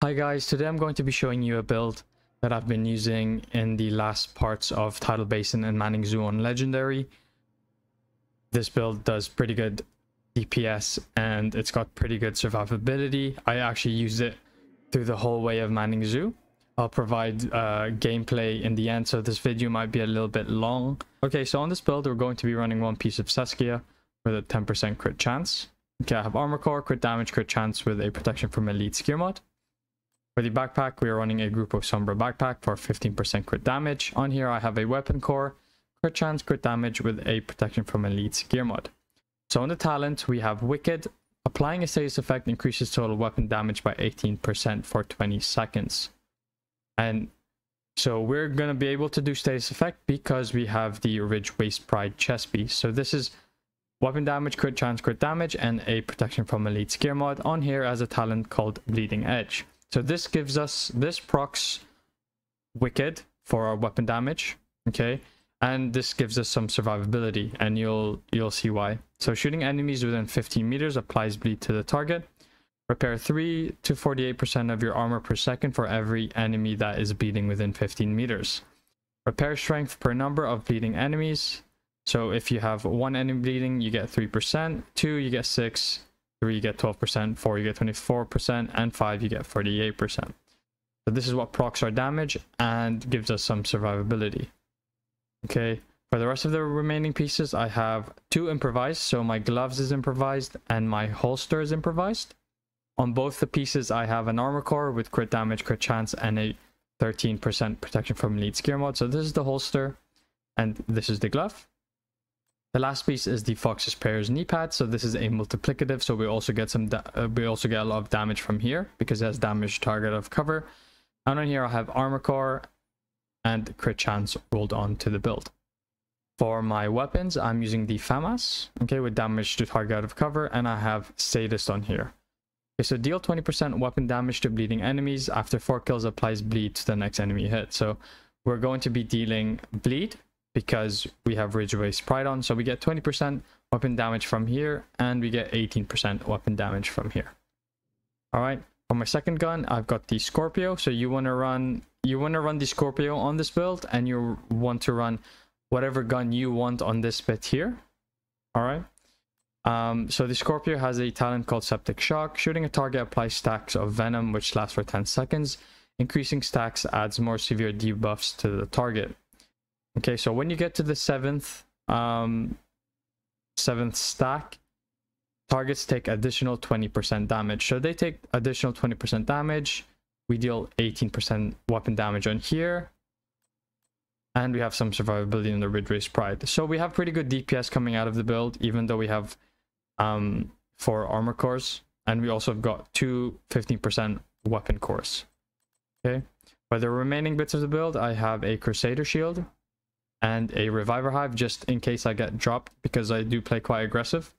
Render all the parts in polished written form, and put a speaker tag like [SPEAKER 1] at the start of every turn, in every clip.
[SPEAKER 1] Hi guys, today I'm going to be showing you a build that I've been using in the last parts of Tidal Basin and Manning Zoo on Legendary. This build does pretty good DPS and it's got pretty good survivability. I actually used it through the whole way of Manning Zoo. I'll provide gameplay in the end, so this video might be a little bit long. Okay, so on this build we're going to be running one piece of Saskia with a 10% crit chance. Okay, I have Armor Core, crit damage, crit chance with a protection from Elite Gear mod. For the backpack, we are running a Group of Sombra backpack for 15% crit damage. On here, I have a Weapon Core, crit chance, crit damage with a protection from Elite Gear mod. So on the talent, we have Wicked. Applying a status effect increases total weapon damage by 18% for 20 seconds. And so we're going to be able to do status effect because we have the Ridge Waste Pride chest piece. So this is weapon damage, crit chance, crit damage, and a protection from Elite Gear mod on here as a talent called Bleeding Edge. So this gives us, this procs Wicked for our weapon damage, okay? And this gives us some survivability, and you'll see why. So shooting enemies within 15 meters applies bleed to the target. Repair 3 to 48% of your armor per second for every enemy that is bleeding within 15 meters. Repair strength per number of bleeding enemies. So if you have one enemy bleeding, you get 3%, 2 you get 6, 3 you get 12%, 4 you get 24%, and 5 you get 48%. So this is what procs our damage and gives us some survivability. Okay, for the rest of the remaining pieces, I have 2 improvised. So my gloves is improvised and my holster is improvised. On both the pieces, I have an armor core with crit damage, crit chance, and a 13% protection from Elite Gear mod. So this is the holster and this is the glove. The last piece is the Fox's Prayers knee pad. So this is a multiplicative, so we also get a lot of damage from here because it has damage target of cover. And on here I have armor core and crit chance rolled on to the build. For my weapons, I'm using the FAMAS, okay, with damage to target out of cover, and I have Sadist on here. Okay, so deal 20% weapon damage to bleeding enemies. After 4 kills, applies bleed to the next enemy hit. So we're going to be dealing bleed because we have Ridge Waste Pride on, so we get 20% weapon damage from here, and we get 18% weapon damage from here. All right, for my second gun, I've got the Scorpio. So you want to run the Scorpio on this build, and you want to run whatever gun you want on this bit here. All right. So the Scorpio has a talent called Septic Shock. Shooting a target applies stacks of venom, which lasts for 10 seconds. Increasing stacks adds more severe debuffs to the target. Okay, so when you get to the seventh stack, targets take additional 20% damage. So they take additional 20% damage. We deal 18% weapon damage on here. And we have some survivability in the Ridge Waste Pride. So we have pretty good DPS coming out of the build, even though we have 4 armor cores. And we also have got 2 15% weapon cores. Okay, for the remaining bits of the build, I have a Crusader Shield and a Reviver Hive just in case I get dropped, because I do play quite aggressive.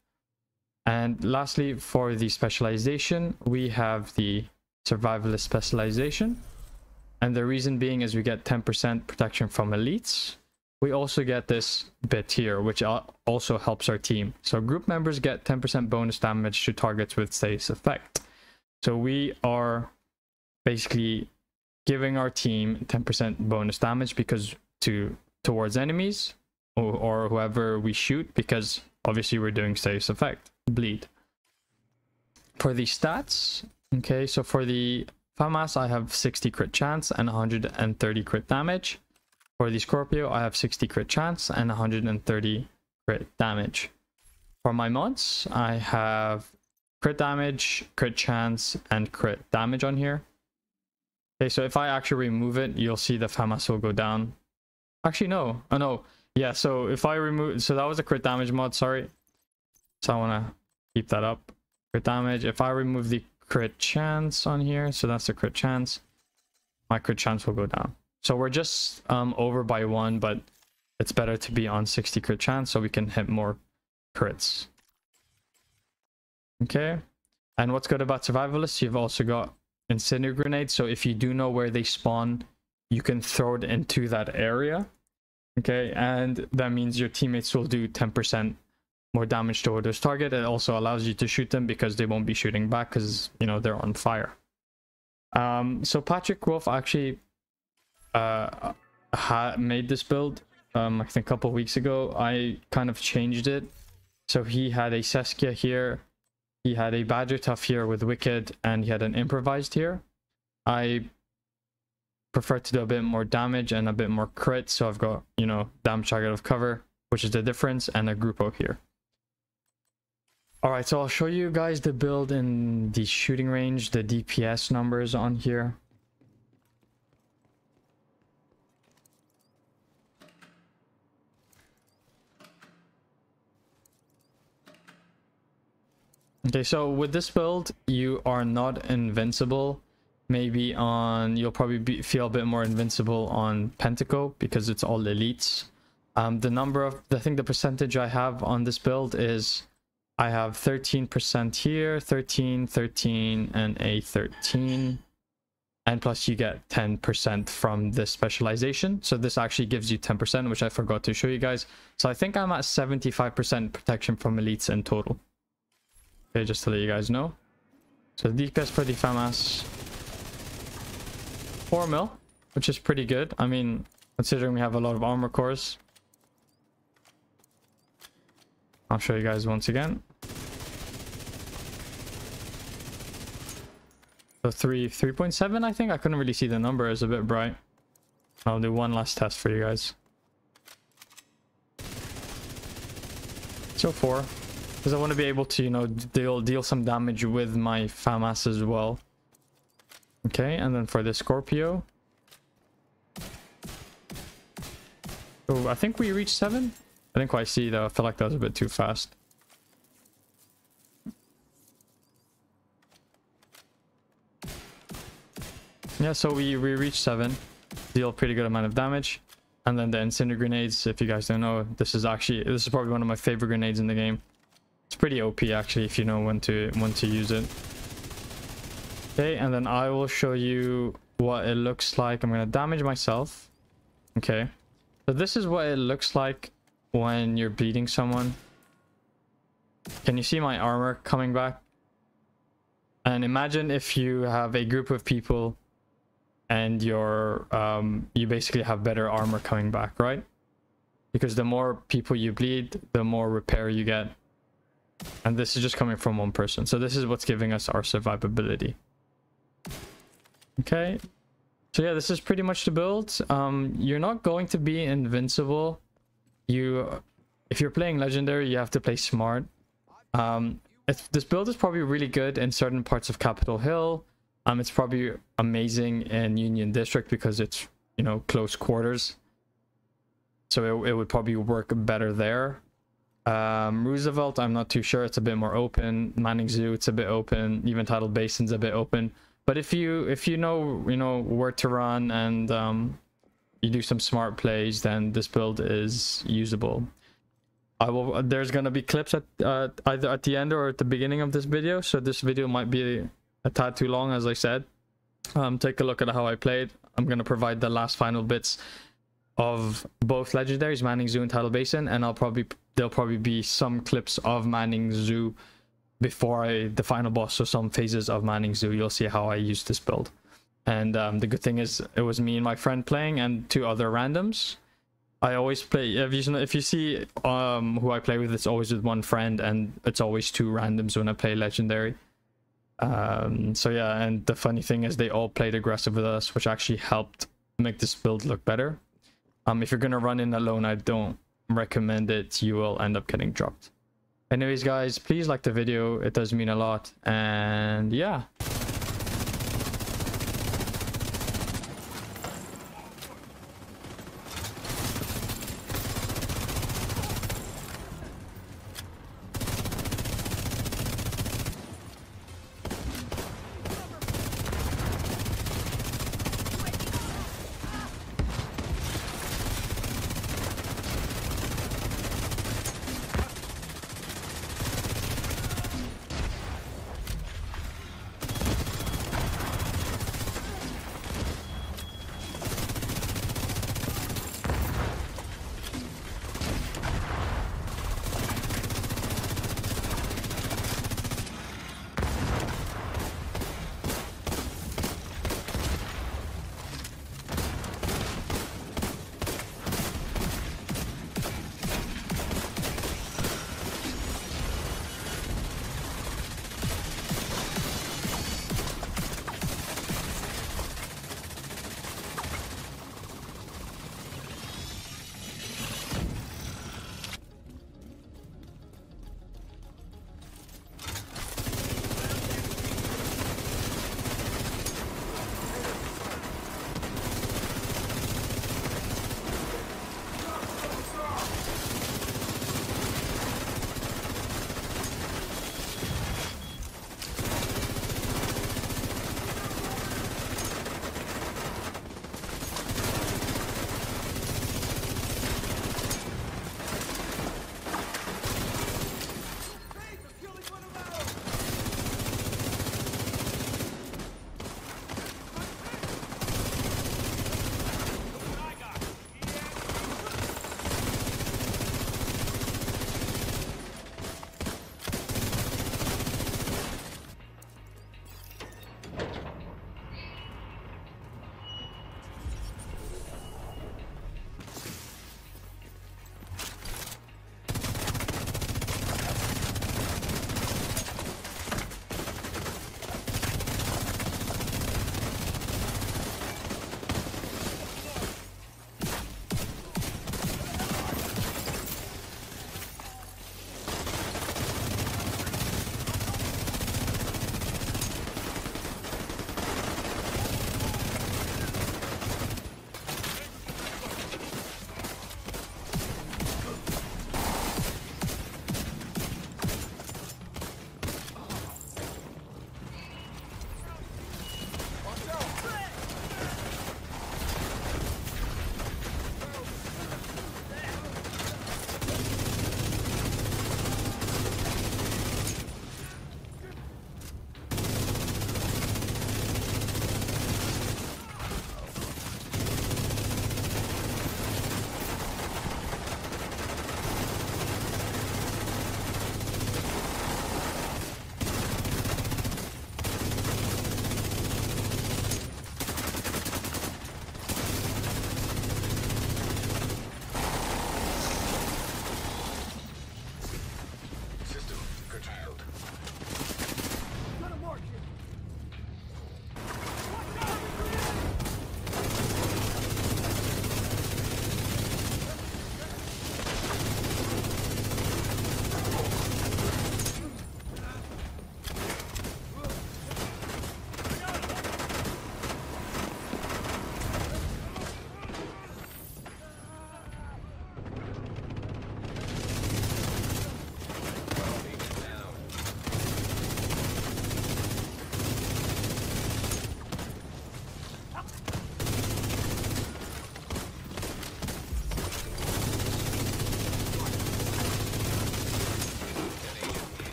[SPEAKER 1] And lastly, for the specialization, we have the Survivalist specialization, and the reason being is we get 10% protection from elites. We also get this bit here, which also helps our team. So group members get 10% bonus damage to targets with status effect. So we are basically giving our team 10% bonus damage because towards enemies or whoever we shoot, because obviously we're doing status effect bleed. For the stats, okay, so for the FAMAS I have 60 crit chance and 130 crit damage. For the Scorpio I have 60 crit chance and 130 crit damage. For my mods I have crit damage, crit chance, and crit damage on here. Okay, so if I actually remove it, you'll see the FAMAS will go down. Actually, no. Oh, no. Yeah, so if I remove... So that was a crit damage mod, sorry. So I want to keep that up. Crit damage. If I remove the crit chance on here, so that's the crit chance, my crit chance will go down. So we're just over by 1, but it's better to be on 60 crit chance so we can hit more crits. Okay. And what's good about Survivalists, you've also got Incendiary Grenades. So if you do know where they spawn, you can throw it into that area, okay, and that means your teammates will do 10% more damage toward this target. It also allows you to shoot them because they won't be shooting back because, you know, they're on fire. So Patrick Wolf actually made this build I think a couple weeks ago. I kind of changed it. So he had a Seskia here, he had a Badger Tough here with Wicked, and he had an Improvised here. I prefer to do a bit more damage and a bit more crit, so I've got, you know, damage target of cover, which is the difference, and a Grupo here. Alright, so I'll show you guys the build in the shooting range, the DPS numbers on here. Okay, so with this build, you are not invincible. Maybe on, you'll probably feel a bit more invincible on Pentaco because it's all elites. The number of, I think the percentage I have on this build is, I have 13% here, 13, 13, and a 13. And plus you get 10% from this specialization. So this actually gives you 10%, which I forgot to show you guys. So I think I'm at 75% protection from elites in total. Okay, just to let you guys know. So DPS pretty FAMAS. 4 mil, which is pretty good. I mean, considering we have a lot of armor cores. I'll show you guys once again. So 3.7, I think. I couldn't really see the number. It's a bit bright. I'll do one last test for you guys. So 4. Because I want to be able to, you know, deal some damage with my FAMAS as well. Okay, and then for the Scorpio. Oh, I think we reached 7. I didn't quite see though. I feel like that was a bit too fast. Yeah, so we reached 7. Deal a pretty good amount of damage. And then the incendiary grenades, if you guys don't know, this is probably one of my favorite grenades in the game. It's pretty OP actually if you know when to use it. Okay, and then I will show you what it looks like. I'm gonna damage myself. Okay, so this is what it looks like when you're beating someone. Can you see my armor coming back? And imagine if you have a group of people and you basically have better armor coming back, right? Because the more people you bleed, the more repair you get. And this is just coming from one person. So this is what's giving us our survivability. Okay, so yeah, this is pretty much the build. You're not going to be invincible. If you're playing legendary, you have to play smart. This build is probably really good in certain parts of Capitol Hill. It's probably amazing in Union District because it's, you know, close quarters, so it would probably work better there. Roosevelt, I'm not too sure. It's a bit more open. Manning Zoo, it's a bit open. Even Tidal Basin's a bit open. But if you know where to run and you do some smart plays, then this build is usable. There's gonna be clips at either at the end or at the beginning of this video, so this video might be a tad too long, as I said. Take a look at how I played. I'm gonna provide the last final bits of both legendaries, Manning Zoo and Tidal Basin, and there'll probably be some clips of Manning Zoo before the final boss, so some phases of Manning Zoo. You'll see how I used this build. And the good thing is it was me and my friend playing and 2 other randoms. I always play, if you see who I play with, it's always with one friend, and it's always 2 randoms when I play legendary. So yeah, and the funny thing is they all played aggressive with us, which actually helped make this build look better. If you're gonna run in alone, I don't recommend it. You will end up getting dropped. Anyways guys, please like the video, it does mean a lot. And yeah,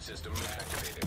[SPEAKER 2] system activated.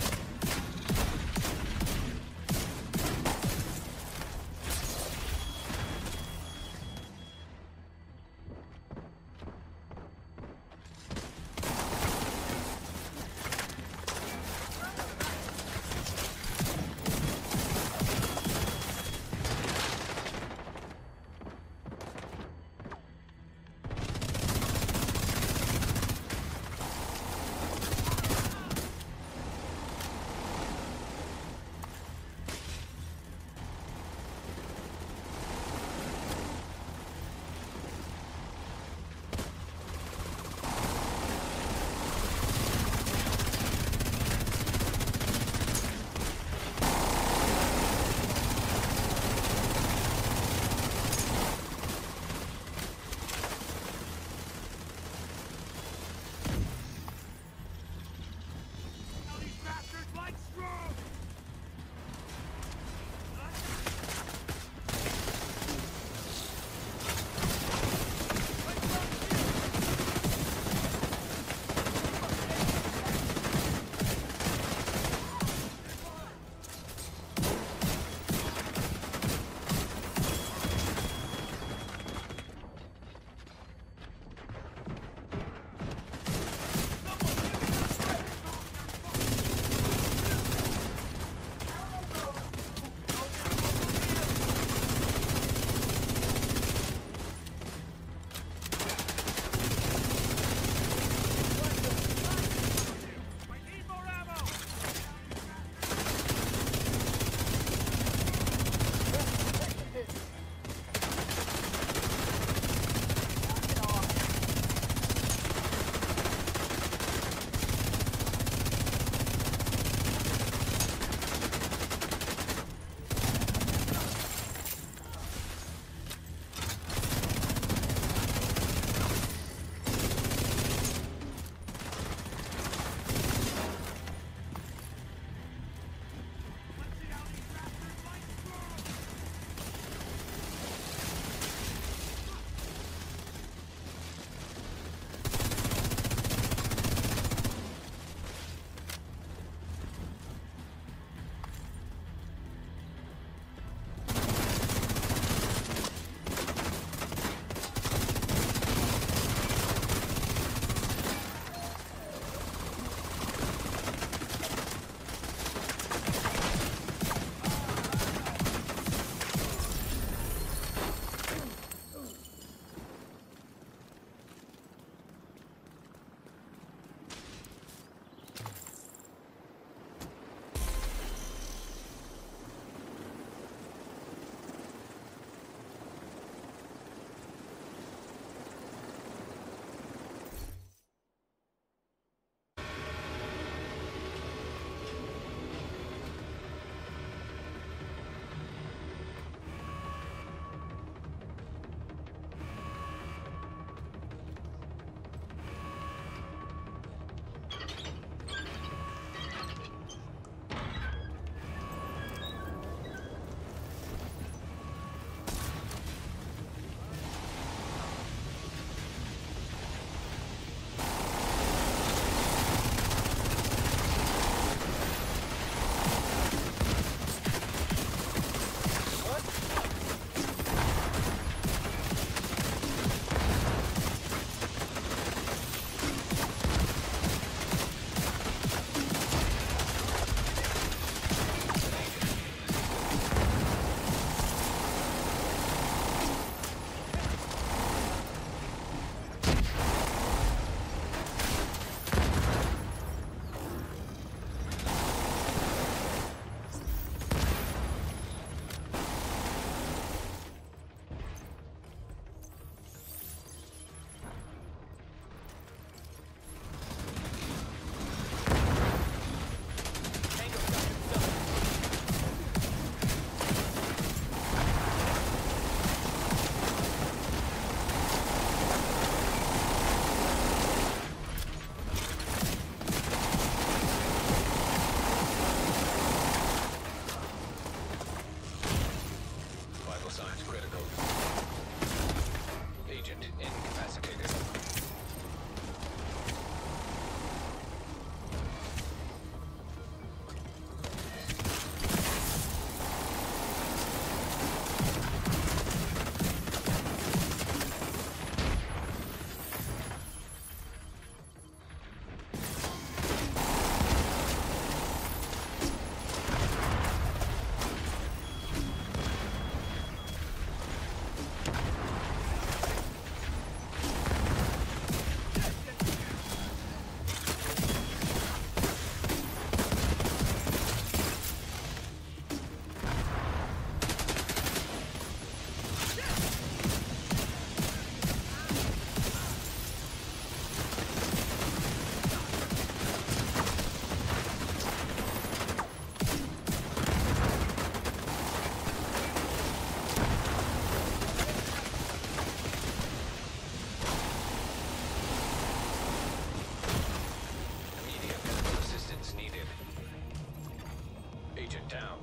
[SPEAKER 2] Down.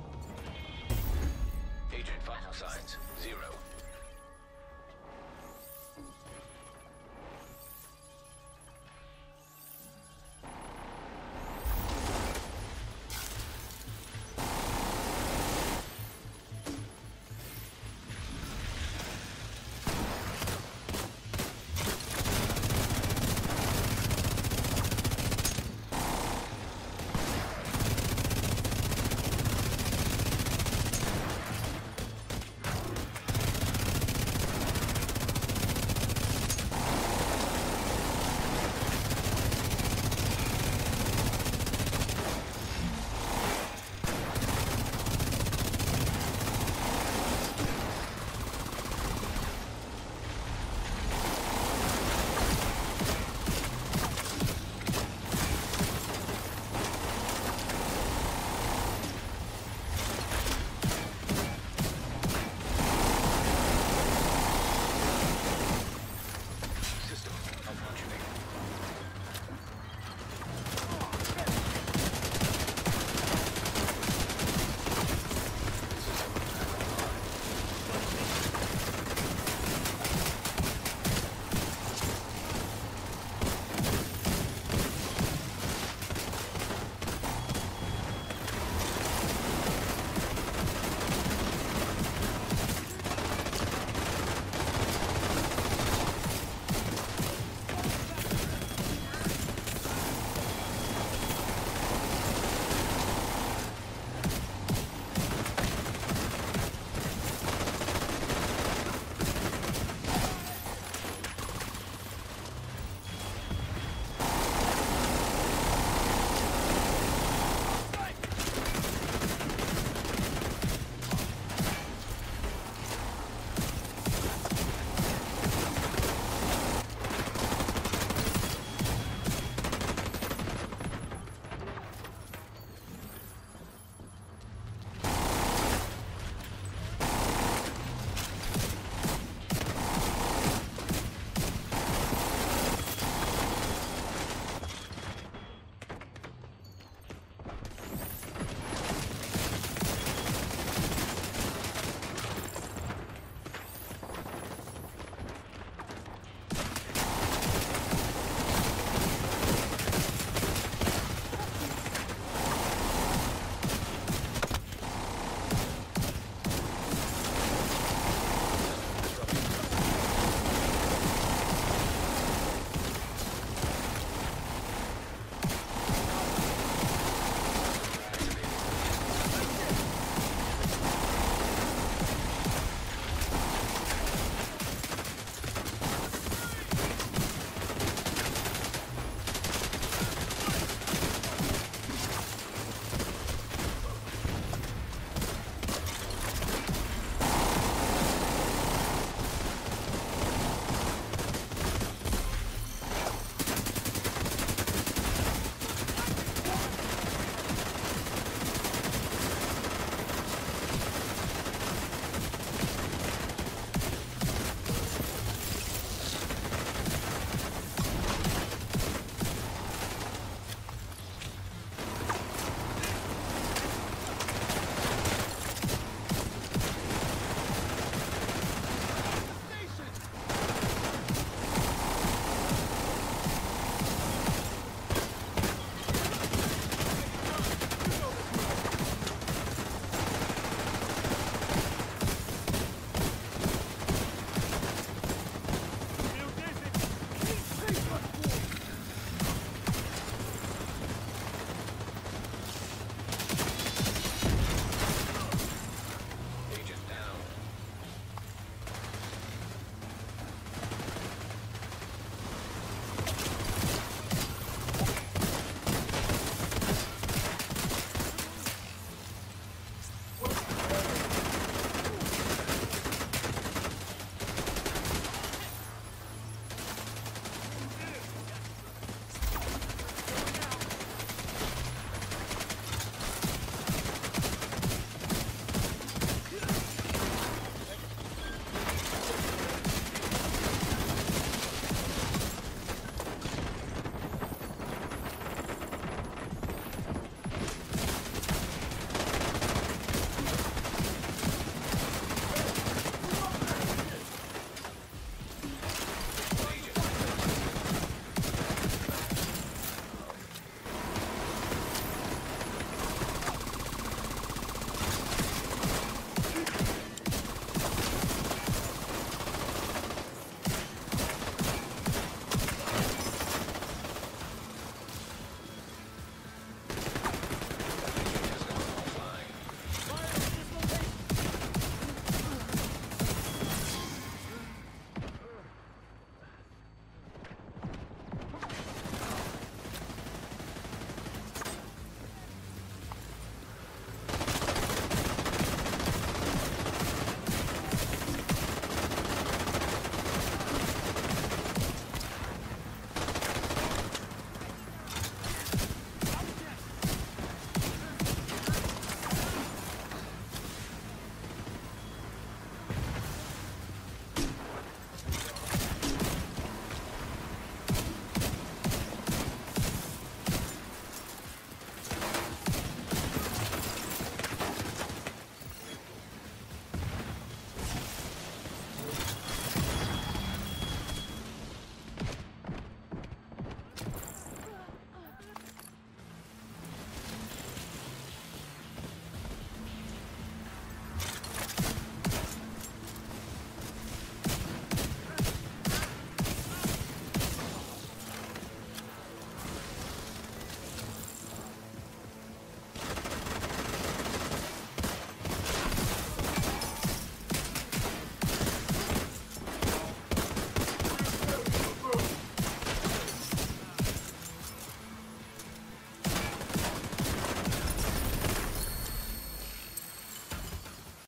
[SPEAKER 2] Agent vital signs 0.